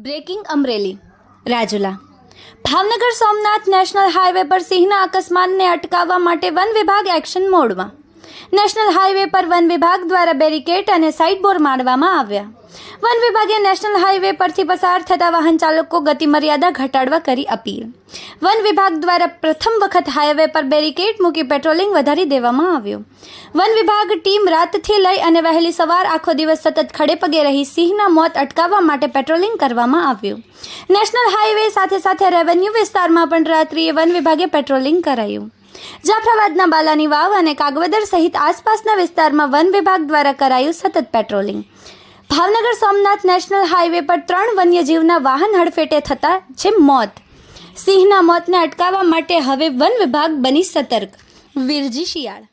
Breaking Amreli Rajula Bhavnagar Somnath national highway પર સિંહના અકસ્માતને અટકાવવા માટે વન વિભાગ એક્શન મોડમાં. નેશનલ હાઈવે પર વન વિભાગ દ્વારા બેરિકેડ અને સાઇડ બોર્ડ મારવામાં આવ્યા. વન વિભાગે નેશનલ હાઈવે પરથી પસાર થતા વાહન ચાલકો ગતિ મર્યાદા ઘટાડવા કરી અપીલ. વન વિભાગ દ્વારા પ્રથમ વખત હાઈવે પર બેરિકેડ મૂકી પેટ્રોલિંગ વધારી દેવામાં આવ્યું. વન વિભાગ ટીમ રાતથી લઈ અને વહેલી સવાર આખો દિવસ સતત ખડે પગે રહી સિંહના મોત અટકાવવા માટે પેટ્રોલિંગ કરવામાં આવ્યું. નેશનલ હાઈવે સાથે સાથે રેવન્યુ વિસ્તારમાં પણ રાત્રિએ વન વિભાગે પેટ્રોલિંગ કરાયું. જાફરાબાદના બાલાની વાવ અને કાગવદર સહિત આસપાસના વિસ્તારમાં વન વિભાગ દ્વારા કરાયું સતત patrolling. Bhavnagar Somnath national highway પર 3 વન્યજીવના વાહન હડફેટે થતા છે મોત. સિંહના મોતને અટકાવવા માટે હવે વન વિભાગ બની સતર્ક. વીરજી શિયાળ.